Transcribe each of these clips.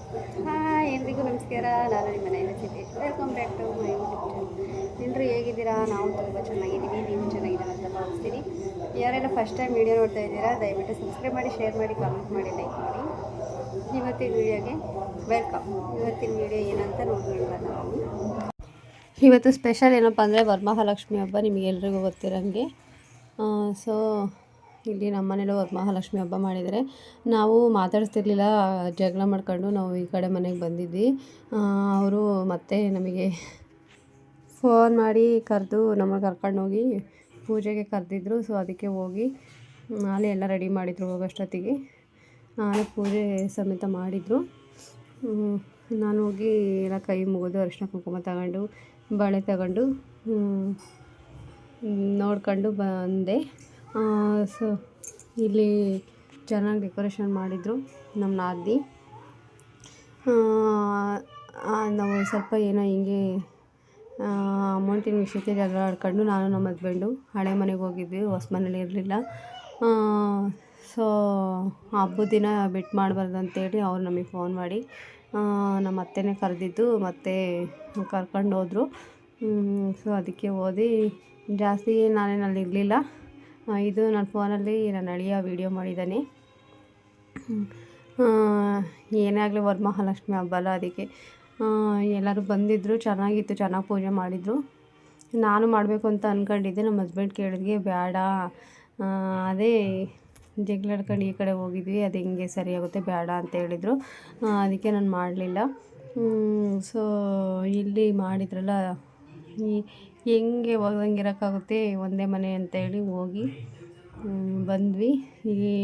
Hi ಎಲ್ರಿಗೂ ನಮಸ್ಕಾರ. ನಾನು ನಿಮ್ಮ ಮನೆಯಲ್ಲಿ Siddesh. Welcome back to my YouTube channel. ಎಲ್ಲರೂ ಹೇಗಿದ್ದೀರಾ? ನಾವು ತುಂಬ ಚೆನ್ನಾಗಿದ್ದೀವಿ, ನೀವು ಚೆನ್ನಾಗಿದ್ದೀರಾ ಅಂತ ಭಾವಿಸ್ತೀನಿ. ಯಾರೆಲ್ಲ ಫಸ್ಟ್ ಟೈಮ್ ವೀಡಿಯೋ ನೋಡ್ತಾ ಇದ್ದೀರಾ, ದಯವಿಟ್ಟು ಸಬ್ಸ್ಕ್ರೈಬ್ ಮಾಡಿ, ಶೇರ್ ಮಾಡಿ, ಕಾಮೆಂಟ್ ಮಾಡಿ, ಲೈಕ್ ಮಾಡಿ. ಇವತ್ತಿನ ವೀಡಿಯೋಗೆ ವೆಲ್ಕಮ್. ಇವತ್ತಿನ ವೀಡಿಯೋ ಏನಂತ ನೋಡೋಣ ನಾವು. ಇವತ್ತು ಸ್ಪೆಷಲ್ ಏನಪ್ಪ ಅಂದರೆ ವರಮಹಾಲಕ್ಷ್ಮಿ ಹಬ್ಬ, ನಿಮಗೆಲ್ರಿಗೂ ಗೊತ್ತಿರೋಂಗೆ. ಸೊ ಇಲ್ಲಿ ನಮ್ಮ ಮನೇಲಿ ವರಮಹಾಲಕ್ಷ್ಮಿ ಹಬ್ಬ ಮಾಡಿದರೆ ನಾವು ಮಾತಾಡ್ತಿರ್ಲಿಲ್ಲ, ಜಗಳ ಮಾಡ್ಕೊಂಡು ನಾವು ಈ ಕಡೆ ಮನೆಗೆ ಬಂದಿದ್ವಿ. ಅವರು ಮತ್ತೆ ನಮಗೆ ಫೋನ್ ಮಾಡಿ ಕರೆದು ನಮಗೆ ಕರ್ಕೊಂಡೋಗಿ ಪೂಜೆಗೆ ಕರೆದಿದ್ರು. ಸೊ ಅದಕ್ಕೆ ಹೋಗಿ ನಾಳೆ ಎಲ್ಲ ರೆಡಿ ಮಾಡಿದರು. ಹೋಗೋಷ್ಟೊತ್ತಿಗೆ ನಾಳೆ ಪೂಜೆ ಸಮೇತ ಮಾಡಿದರು. ನಾನು ಹೋಗಿ ಎಲ್ಲ ಕೈ ಮುಗಿದು ಅರಿಶಿನ ಕುಂಕುಮ ತಗೊಂಡು ಬಳೆ ತಗೊಂಡು ನೋಡ್ಕೊಂಡು ಬಂದೆ. ಸೊ ಇಲ್ಲಿ ಚೆನ್ನಾಗಿ ಡೆಕೋರೇಷನ್ ಮಾಡಿದರು ನಮ್ಮ ನಾದಿ. ನಾವು ಸ್ವಲ್ಪ ಏನೋ ಹಿಂಗೆ ಅಮೌಂಟಿನ ವಿಷಯಕ್ಕೆ ಜಗಳ ಆಡ್ಕೊಂಡು ನಾನು ನಮ್ಮ ಹಸ್ಬೆಂಡು ಹಳೆ ಮನೆಗೆ ಹೋಗಿದ್ವಿ, ಹೊಸ ಮನೇಲಿ ಇರಲಿಲ್ಲ. ಸೊ ಹಬ್ಬದ ದಿನ ಬಿಟ್ಟು ಮಾಡಬಾರ್ದು ಅಂತೇಳಿ ಅವ್ರು ನಮಗೆ ಫೋನ್ ಮಾಡಿ ನಮ್ಮ ಅತ್ತೆನೇ ಕರೆದಿದ್ದು, ಮತ್ತೆ ಕರ್ಕೊಂಡು ಹೋದರು. ಸೊ ಅದಕ್ಕೆ ಓದಿ ಜಾಸ್ತಿ ನಾನೇನಲ್ಲಿ ಇರಲಿಲ್ಲ. ಇದು ನನ್ನ ಫೋನಲ್ಲಿ ನನ್ನ ಅಳಿಯ ವೀಡಿಯೋ ಮಾಡಿದ್ದಾನೆ. ಏನೇ ಆಗಲಿ ವರಮಹಾಲಕ್ಷ್ಮಿ ಹಬ್ಬ ಅಲ್ಲ, ಅದಕ್ಕೆ ಎಲ್ಲರೂ ಬಂದಿದ್ದರು. ಚೆನ್ನಾಗಿತ್ತು, ಚೆನ್ನಾಗಿ ಪೂಜೆ ಮಾಡಿದರು. ನಾನು ಮಾಡಬೇಕು ಅಂತ ಅಂದ್ಕೊಂಡಿದ್ದೆ. ನಮ್ಮ ಹಸ್ಬೆಂಡ್ ಕೇಳಿದ್ಗೆ ಬೇಡ, ಅದೇ ಜಗಳಾಡ್ಕೊಂಡು ಈ ಕಡೆ ಹೋಗಿದ್ವಿ, ಅದು ಹಿಂಗೆ ಸರಿಯಾಗುತ್ತೆ ಬೇಡ ಅಂತ ಹೇಳಿದರು. ಅದಕ್ಕೆ ನಾನು ಮಾಡಲಿಲ್ಲ. ಸೊ ಇಲ್ಲಿ ಮಾಡಿದ್ರಲ್ಲ, ಹೆಂಗೆ ಹೋದಂಗೆ ಇರೋಕ್ಕಾಗುತ್ತೆ, ಒಂದೇ ಮನೆ ಅಂತೇಳಿ ಹೋಗಿ ಬಂದ್ವಿ. ಇಲ್ಲಿ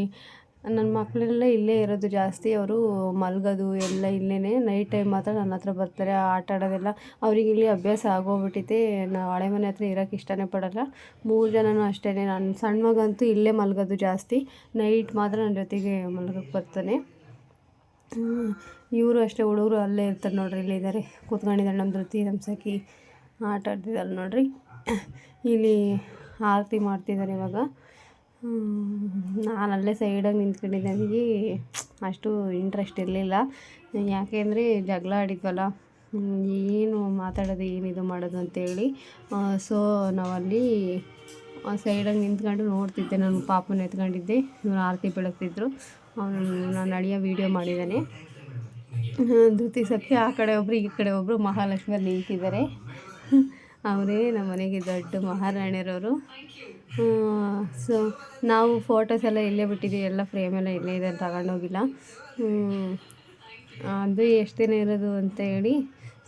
ನನ್ನ ಮಕ್ಕಳೆಲ್ಲ ಇಲ್ಲೇ ಇರೋದು ಜಾಸ್ತಿ. ಅವರು ಮಲಗೋದು ಎಲ್ಲ ಇಲ್ಲೇ. ನೈಟ್ ಟೈಮ್ ಮಾತ್ರ ನನ್ನ ಹತ್ರ ಬರ್ತಾರೆ, ಆಟ ಆಡೋದೆಲ್ಲ ಅವ್ರಿಗೆ ಇಲ್ಲಿ ಅಭ್ಯಾಸ ಆಗೋಗ್ಬಿಟ್ಟಿದೆ. ನಾವು ಹಳೆ ಮನೆ ಹತ್ರ ಇರೋಕ್ಕೆ ಇಷ್ಟನೇ ಪಡೋಲ್ಲ. 3 ಜನನೂ ಅಷ್ಟೇ. ನನ್ನ ಸಣ್ಣ ಮಗಂತೂ ಇಲ್ಲೇ ಮಲಗೋದು ಜಾಸ್ತಿ. ನೈಟ್ ಮಾತ್ರ ನನ್ನ ಜೊತೆಗೆ ಮಲಗೋಕ್ಕೆ ಬರ್ತಾನೆ. ಇವರು ಅಷ್ಟೇ, ಹುಡುಗರು ಅಲ್ಲೇ ಇರ್ತಾರೆ ನೋಡ್ರಿ, ಇಲ್ಲೇ ಇದ್ದಾರೆ ಕೂತ್ಕೊಂಡಿದ್ದಾರೆ. ನಮ್ಮ ಧೃತಿ, ನಮ್ಮ ಸಖಿ ಆಟ ಆಡ್ತಿದ್ದಾರೆ ನೋಡ್ರಿ. ಇಲ್ಲಿ ಆರತಿ ಮಾಡ್ತಿದ್ದಾರೆ ಇವಾಗ. ನಾನು ಅಲ್ಲೇ ಸೈಡಾಗಿ ನಿಂತ್ಕೊಂಡಿದ್ದೆ. ನನಗೆ ಅಷ್ಟು ಇಂಟ್ರೆಸ್ಟ್ ಇರಲಿಲ್ಲ, ಯಾಕೆಂದರೆ ಜಗಳ ಆಡಿದ್ವಲ್ಲ, ಏನು ಮಾತಾಡೋದು ಏನಿದು ಮಾಡೋದು ಅಂತೇಳಿ. ಸೊ ನಾವಲ್ಲಿ ಸೈಡಾಗಿ ನಿಂತ್ಕೊಂಡು ನೋಡ್ತಿದ್ದೆ. ನನ್ನ ಪಾಪನ ಎತ್ಕೊಂಡಿದ್ದೆ, ಇವರು ಆರತಿ ಬೆಳಗ್ತಿದ್ರು. ಅವನು ನಾನು ಅಳಿಯ ವೀಡಿಯೋ ಮಾಡಿದ್ದಾನೆ. ಧೃತಿ ಸಖಿ ಆ ಕಡೆ ಒಬ್ಬರು ಈ ಕಡೆ ಒಬ್ಬರು ಮಹಾಲಕ್ಷ್ಮಿಯಲ್ಲಿ ನಿಂತಿದ್ದಾರೆ. ಅವರೇ ನಮ್ಮ ಮನೆಗೆ ದೊಡ್ಡ ಮಹಾರಾಣಿಯರವರು. ಸೊ ನಾವು ಫೋಟೋಸ್ ಎಲ್ಲ ಇಲ್ಲೇ ಬಿಟ್ಟಿದ್ದೀವಿ, ಎಲ್ಲ ಫ್ರೇಮೆಲ್ಲ ಇಲ್ಲೇ ಇದೆ, ತಗೊಂಡೋಗಿಲ್ಲ. ಅದು ಎಷ್ಟು ದಿನ ಇರೋದು ಅಂತ ಹೇಳಿ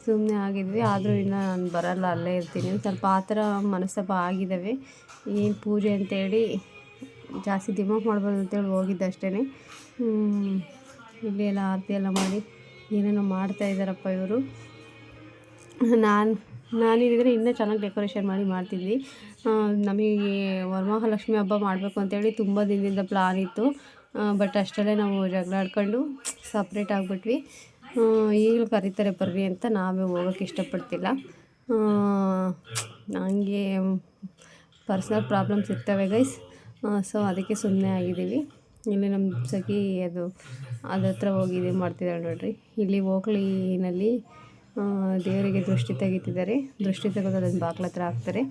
ಸುಮ್ಮನೆ ಆಗಿದ್ವಿ. ಆದರೂ ಇನ್ನು ನಾನು ಬರೋಲ್ಲ, ಅಲ್ಲೇ ಇರ್ತೀನಿ. ಸ್ವಲ್ಪ ಆ ಥರ ಮನಸ್ತಾಪ ಆಗಿದ್ದಾವೆ. ಏನು ಪೂಜೆ ಅಂತೇಳಿ ಜಾಸ್ತಿ ದಿಮಾಕ್ ಮಾಡ್ಬಾರ್ದು ಅಂತೇಳಿ ಹೋಗಿದ್ದೆ ಅಷ್ಟೇ. ಇಲ್ಲಿ ಎಲ್ಲ ಆರತಿ ಎಲ್ಲ ಮಾಡಿ ಏನೇನೋ ಮಾಡ್ತಾಯಿದ್ದಾರಪ್ಪ ಇವರು. ನಾನಿದ್ದರೆ ಇನ್ನೂ ಚೆನ್ನಾಗಿ ಡೆಕೋರೇಷನ್ ಮಾಡ್ತಿದ್ವಿ. ನಮಗೆ ವರಮಹಾಲಕ್ಷ್ಮಿ ಹಬ್ಬ ಮಾಡಬೇಕು ಅಂತೇಳಿ ತುಂಬ ದಿನದಿಂದ ಪ್ಲಾನ್ ಇತ್ತು. ಬಟ್ ಅಷ್ಟರಲ್ಲೇ ನಾವು ಜಗಳ ಆಡ್ಕೊಂಡು ಸಪ್ರೇಟ್ ಆಗಿಬಿಟ್ವಿ. ಈಗಲೂ ಕರೀತಾರೆ ಬರ್ರಿ ಅಂತ, ನಾವೇ ಹೋಗೋಕ್ಕೆ ಇಷ್ಟಪಡ್ತಿಲ್ಲ. ಹಂಗೆ ಪರ್ಸ್ನಲ್ ಪ್ರಾಬ್ಲಮ್ಸ್ ಇರ್ತವೆ ಗೈಸ್. ಸೊ ಅದಕ್ಕೆ ಸುಮ್ಮನೆ ಆಗಿದ್ದೀವಿ. ಇಲ್ಲಿ ನಮ್ಮ ಸಖಿ ಅದ್ರ ಹತ್ರ ಹೋಗಿ ಇದು ಮಾಡ್ತಿದ್ದಾಳೆ ನೋಡ್ರಿ. ಇಲ್ಲಿ ಓಕ್ಲಿನಲ್ಲಿ ದೇವರಿಗೆ ದೃಷ್ಟಿ ತೆಗಿತಿದ್ದಾರೆ. ದೃಷ್ಟಿ ತೆಗೆದು ಅದನ್ನು ಬಾಗ್ಲ ಹತ್ರ ಹಾಕ್ತಾರೆ.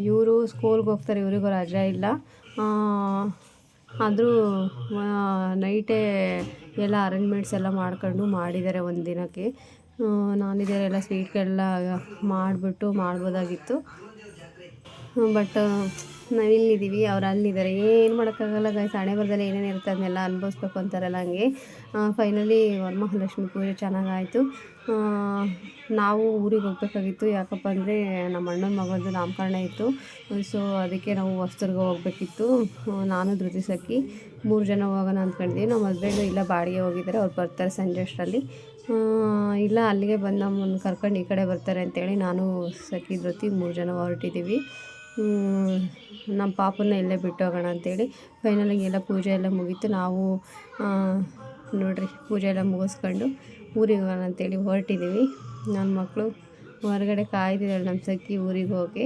ಇವರು ಸ್ಕೂಲ್ಗೆ ಹೋಗ್ತಾರೆ, ಇವರಿಗೂ ರಜಾ ಇಲ್ಲ. ಆದರೂ ನೈಟೇ ಎಲ್ಲ ಅರೇಂಜ್ಮೆಂಟ್ಸ್ ಎಲ್ಲ ಮಾಡ್ಕೊಂಡು ಮಾಡಿದ್ದಾರೆ ಒಂದು ದಿನಕ್ಕೆ. ನಾನಿದ್ದಾರೆ ಎಲ್ಲ ಸ್ವೀಟ್ಗೆಲ್ಲ ಮಾಡಿಬಿಟ್ಟು ಮಾಡ್ಬೋದಾಗಿತ್ತು. ಬಟ್ ನಾವಿಲ್ಲಿದ್ದೀವಿ, ಅವ್ರು ಅಲ್ಲಿದ್ದಾರೆ. ಏನು ಮಾಡೋಕ್ಕಾಗಲ್ಲ ಗೈಸ್, ಹಣೆ ಬರದಲ್ಲಿ ಏನೇನು ಇರುತ್ತೆ ಅದನ್ನೆಲ್ಲ ಅನುಭವಿಸ್ಬೇಕು ಅಂತಾರಲ್ಲ, ಹಂಗೆ. ಫೈನಲಿ ವರಮಹಾಲಕ್ಷ್ಮಿ ಪೂಜೆ ಚೆನ್ನಾಗಾಯಿತು. ನಾವು ಊರಿಗೆ ಹೋಗ್ಬೇಕಾಗಿತ್ತು, ಯಾಕಪ್ಪ ಅಂದರೆ ನಮ್ಮ ಅಣ್ಣನ ಮಗಂದು ನಾಮಕರಣ ಇತ್ತು. ಸೊ ಅದಕ್ಕೆ ನಾವು ಹೊಸದುರ್ಗ ಹೋಗಬೇಕಿತ್ತು. ನಾನು ಧೃತಿ ಸಖಿ 3 ಜನ ಹೋಗೋಣ ಅಂದ್ಕೊಂಡಿದ್ವಿ. ನಮ್ಮ ಹಸ್ಬೆಂಡು ಇಲ್ಲ ಬಾಡಿಗೆ ಹೋಗಿದ್ದಾರೆ, ಅವ್ರು ಬರ್ತಾರೆ ಸಂಜೆ ಅಷ್ಟರಲ್ಲಿ. ಇಲ್ಲ ಅಲ್ಲಿಗೆ ಬಂದು ನಮ್ಮನ್ನು ಕರ್ಕೊಂಡು ಈ ಕಡೆ ಬರ್ತಾರೆ ಅಂತೇಳಿ ನಾನು ಸಖಿ ಧೃತಿ 3 ಜನ ಹೊರಟಿದ್ದೀವಿ. ನಮ್ಮ ಪಾಪನ್ನ ಇಲ್ಲೇ ಬಿಟ್ಟು ಹೋಗೋಣ ಅಂತೇಳಿ. ಫೈನಲಾಗಿ ಎಲ್ಲ ಪೂಜೆ ಎಲ್ಲ ಮುಗೀತು. ನಾವು ನೋಡಿರಿ ಪೂಜೆ ಎಲ್ಲ ಮುಗಿಸ್ಕೊಂಡು ಊರಿಗೆ ಹೋಗೋಣ ಅಂತೇಳಿ ಹೊರಟಿದ್ದೀವಿ. ನನ್ನ ಮಕ್ಕಳು ಹೊರಗಡೆ ಕಾಯ್ತಿದ್ದಾಳೆ ನಮ್ಮ ಸಖಿ ಊರಿಗೆ ಹೋಗಿ.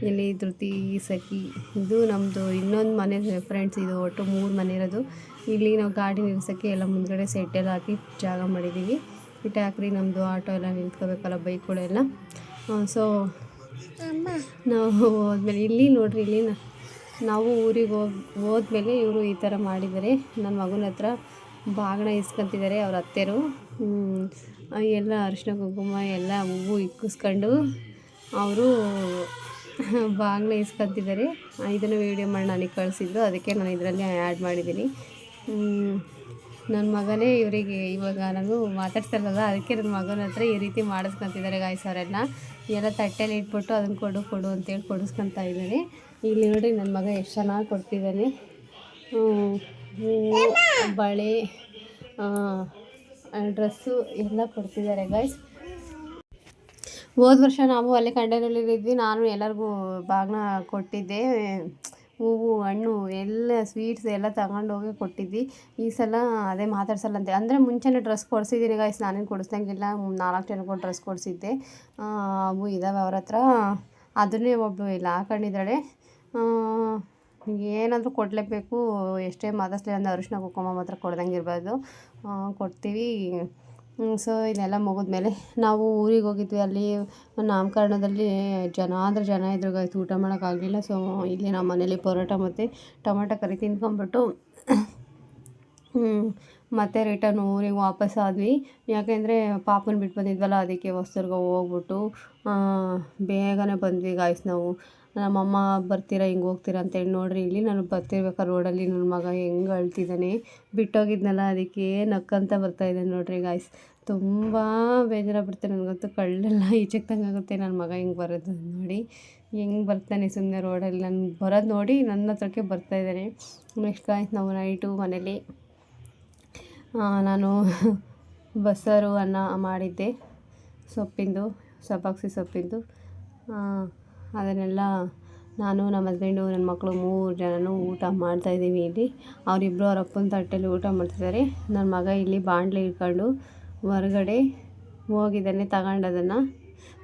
ಇಲ್ಲಿ ಧೃತಿ ಸಖಿ ಇದು ನಮ್ಮದು ಇನ್ನೊಂದು ಮನೆ ಫ್ರೆಂಡ್ಸ್. ಇದು ಒಟ್ಟು 3 ಮನೆ ಇರೋದು. ಇಲ್ಲಿ ನಾವು ಗಾಡಿ ನಿಲ್ಸೋಕ್ಕೆ ಎಲ್ಲ ಮುಂದ್ಗಡೆ ಸೆಟ್ಟೆಲ್ಲ ಹಾಕಿ ಜಾಗ ಮಾಡಿದ್ದೀವಿ. ಇಟ್ಟು ಹಾಕ್ರಿ ನಮ್ಮದು ಆಟೋ ಎಲ್ಲ ನಿಂತ್ಕೋಬೇಕಲ್ಲ, ಬೈಕ್ಗಳೆಲ್ಲ. ಸೊ ನಾವು ಹೋದ್ಮೇಲೆ ಇಲ್ಲಿ ನೋಡ್ರಿ, ಇಲ್ಲಿ ನಾವು ಊರಿಗೆ ಹೋದ್ಮೇಲೆ ಇವರು ಈ ಥರ ಮಾಡಿದ್ದಾರೆ. ನನ್ನ ಮಗನ ಹತ್ರ ಬಾಗಿಣ ಇಸ್ಕೊತಿದ್ದಾರೆ ಅವ್ರ ಅತ್ತೆರು. ಎಲ್ಲ ಅರಿಶಿನ ಕುಂಕುಮ ಎಲ್ಲ ಹೂವು ಇಕ್ಕಿಸ್ಕೊಂಡು ಅವರು ಬಾಗಿಣ ಇಸ್ಕೊತಿದ್ದಾರೆ. ಇದನ್ನು ವೀಡಿಯೋ ಮಾಡಿ ನನಗೆ ಕಳಿಸಿದ್ರು, ಅದಕ್ಕೆ ನಾನು ಇದರಲ್ಲಿ ಆ್ಯಡ್ ಮಾಡಿದ್ದೀನಿ. ನನ್ನ ಮಗನೇ ಇವರಿಗೆ ಇವಾಗ ನಾನು ಮಾತಾಡ್ತಾರಲ್ಲ, ಅದಕ್ಕೆ ನನ್ನ ಮಗನ ಹತ್ರ ಈ ರೀತಿ ಮಾಡಿಸ್ಕೊತಿದ್ದಾರೆ ಗಾಯ್ಸ್ ಅವರೆಲ್ಲ. ಎಲ್ಲ ತಟ್ಟೆಲಿ ಇಟ್ಬಿಟ್ಟು ಅದನ್ನು ಕೊಡು ಅಂತೇಳಿ ಕೊಡಿಸ್ಕೊತಾ ಇದ್ದಾರೆ. ಇಲ್ಲಿ ನೋಡಿ ನನ್ನ ಮಗ ಎಷ್ಟು ಚೆನ್ನಾಗಿ ಕೊಡ್ತಿದ್ದಾನೆ. ಹೂವು, ಬಳೆ, ಡ್ರೆಸ್ಸು ಎಲ್ಲ ಕೊಡ್ತಿದ್ದಾರೆ ಗಾಯ್ಸ್. ಹೋದ ವರ್ಷ ನಾವು ಅಲ್ಲೇ ಕಂಡೇನಲ್ಲಿದ್ವಿ. ನಾನು ಎಲ್ಲರಿಗೂ ಬಾಗಿನ ಕೊಟ್ಟಿದ್ದೆ. ಹೂವು, ಹಣ್ಣು ಎಲ್ಲ ಸ್ವೀಟ್ಸ್ ಎಲ್ಲ ತಗೊಂಡೋಗಿ ಕೊಟ್ಟಿದ್ವಿ. ಈ ಸಲ ಅದೇ ಮಾತಾಡ್ಸಲ್ಲ ಅಂದರೆ ಮುಂಚೆನೇ ಡ್ರೆಸ್ ಕೊಡಿಸಿದ್ದೀನಿ ಗಾಯ್ಸ್. ನಾನೇನು ಕೊಡಿಸ್ದಂಗಿಲ್ಲ. 4 ಜನಕ್ಕೆ ಡ್ರೆಸ್ ಕೊಡಿಸಿದ್ದೆ. ಅವು ಇದ್ದಾವೆ ಅವ್ರ ಹತ್ರ. ಅದನ್ನೇ ಒಬ್ಬಳು ಇಲ್ಲ ಹಾಕೊಂಡಿದ್ದಾಳೆ. ಏನಾದರೂ ಕೊಡಲೇಬೇಕು, ಎಷ್ಟೇ ಮಾತಾಡ್ಸಲಿ ಅಂದರೆ ಅರಿಶಿನ ಕುಂಕುಮ ಮಾತ್ರ ಕೊಡ್ದಂಗೆ ಇರಬಾರ್ದು. ಕೊಡ್ತೀವಿ. ಸೊ ಇದೆಲ್ಲ ಮುಗಿದ್ಮೇಲೆ ನಾವು ಊರಿಗೆ ಹೋಗಿದ್ವಿ. ಅಲ್ಲಿ ನಾಮಕರಣದಲ್ಲಿ ಜನ ಇದ್ರು ಗಾಯ್ಸ್. ಊಟ ಮಾಡೋಕ್ಕಾಗಲಿಲ್ಲ. ಸೊ ಇಲ್ಲಿ ನಮ್ಮ ಮನೇಲಿ ಪರೋಟ ಮತ್ತು ಟೊಮೆಟೊ ಕರಿ ತಿನ್ಕೊಂಬಿಟ್ಟು ಮತ್ತೆ ರಿಟರ್ನ್ ಊರಿಗೆ ವಾಪಸ್ ಆದ್ವಿ. ಯಾಕೆಂದರೆ ಪಾಪನ ಬಿಟ್ಟು ಬಂದಿದ್ವಲ್ಲ, ಅದಕ್ಕೆ ಹೊಸದುರ್ಗ ಹೋಗ್ಬಿಟ್ಟು ಬೇಗನೆ ಬಂದ್ವಿ ಗಾಯ್ಸ್ ನಾವು. ನಮ್ಮಮ್ಮ ಬರ್ತೀರಾ ಹಿಂಗೆ ಹೋಗ್ತೀರಾ ಅಂತೇಳಿ ನೋಡ್ರಿ, ಇಲ್ಲಿ ನಾನು ಬರ್ತಿರ್ಬೇಕಾದ್ರೆ ರೋಡಲ್ಲಿ ನನ್ನ ಮಗ ಹೆಂಗೆ ಅಳ್ತಿದ್ದಾನೆ. ಬಿಟ್ಟೋಗಿದ್ನಲ್ಲ, ಅದಕ್ಕೆ ನಕ್ಕಂತ ಬರ್ತಾಯಿದ್ದಾನೆ ನೋಡ್ರಿ ಗಾಯ್ಸ್. ತುಂಬ ಬೇಜಾರಾಗ್ಬಿಡ್ತೆ ನನಗಂತೂ. ಕಳ್ಳೆಲ್ಲ ಈಚೆಕ್ದಂಗಾಗುತ್ತೆ ನನ್ನ ಮಗ ಹಿಂಗೆ ಬರೋದು ನೋಡಿ. ಹೆಂಗೆ ಬರ್ತಾನೆ ಸುಮ್ಮನೆ ರೋಡಲ್ಲಿ. ನಾನು ಬರೋದು ನೋಡಿ ನನ್ನ ಹತ್ರಕ್ಕೆ ಬರ್ತಾಯಿದ್ದಾನೆ. ನೆಕ್ಸ್ಟ್ ಗಾಯ್ಸ್ ನಾವು ನೈಟು ಮನೇಲಿ ನಾನು ಬಸ್ಸಾರು ಅನ್ನ ಮಾಡಿದ್ದೆ, ಸಬ್ಬಾಕ್ಸಿ ಸೊಪ್ಪಿಂದು. ಅದನ್ನೆಲ್ಲ ನಾನು, ನಮ್ಮ ಹಸ್ಬೆಂಡು, ನನ್ನ ಮಕ್ಕಳು 3 ಜನನೂ ಊಟ ಮಾಡ್ತಾಯಿದ್ದೀವಿ. ಇಲ್ಲಿ ಅವರಿಬ್ಬರು ಅವ್ರ ಅಪ್ಪನ ತಟ್ಟೆಯಲ್ಲಿ ಊಟ ಮಾಡ್ತಿದ್ದಾರೆ. ನನ್ನ ಮಗ ಇಲ್ಲಿ ಬಾಣಲೆ ಇಟ್ಕೊಂಡು ಹೊರಗಡೆ ಹೋಗಿದ್ದಾನೆ.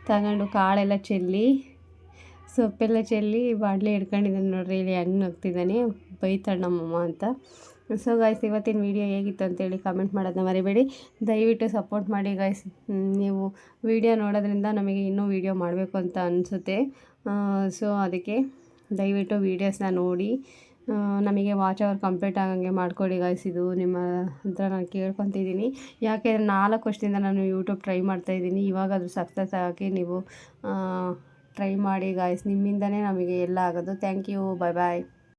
ತಗೊಂಡು ಕಾಳೆಲ್ಲ ಚೆಲ್ಲಿ, ಸೊಪ್ಪೆಲ್ಲ ಚೆಲ್ಲಿ ಬಾಣಲೆ ಹಿಡ್ಕೊಂಡಿದ್ದಾನೆ ನೋಡ್ರಿ. ಇಲ್ಲಿ ಹೆಂಗೆ ನಗ್ತಿದ್ದಾನೆ, ಬೈತಾಳೆ ನಮ್ಮಮ್ಮ ಅಂತ. ಸೊ ಗಾಯ್ಸ್, ಇವತ್ತಿನ ವೀಡಿಯೋ ಹೇಗಿತ್ತು ಅಂತೇಳಿ ಕಮೆಂಟ್ ಮಾಡೋದನ್ನ ಮರಿಬೇಡಿ. ದಯವಿಟ್ಟು ಸಪೋರ್ಟ್ ಮಾಡಿ ಗಾಯ್ಸ್. ನೀವು ವೀಡಿಯೋ ನೋಡೋದ್ರಿಂದ ನಮಗೆ ಇನ್ನೂ ವೀಡಿಯೋ ಮಾಡಬೇಕು ಅಂತ ಅನಿಸುತ್ತೆ. ಸೊ ಅದಕ್ಕೆ ದಯವಿಟ್ಟು ವೀಡಿಯೋಸ್ನ ನೋಡಿ ನಮಗೆ ವಾಚ್ ಅವರ್ ಕಂಪ್ಲೀಟ್ ಆಗಂಗೆ ಮಾಡಿಕೊಡಿ ಗಾಯ್ಸ್. ಇದು ನಿಮ್ಮ ಹತ್ರ ನಾನು ಕೇಳ್ಕೊತಿದ್ದೀನಿ. ಯಾಕೆಂದರೆ 4 ವರ್ಷದಿಂದ ನಾನು ಯೂಟ್ಯೂಬ್ ಟ್ರೈ ಮಾಡ್ತಾಯಿದ್ದೀನಿ. ಇವಾಗ ಅದು ಸಕ್ಸಸ್ ಆಗಿ ನೀವು ಟ್ರೈ ಮಾಡಿ ಗಾಯ್ಸ್. ನಿಮ್ಮಿಂದನೇ ನಮಗೆ ಎಲ್ಲ ಆಗೋದು. Thank you. ಬಾಯ್.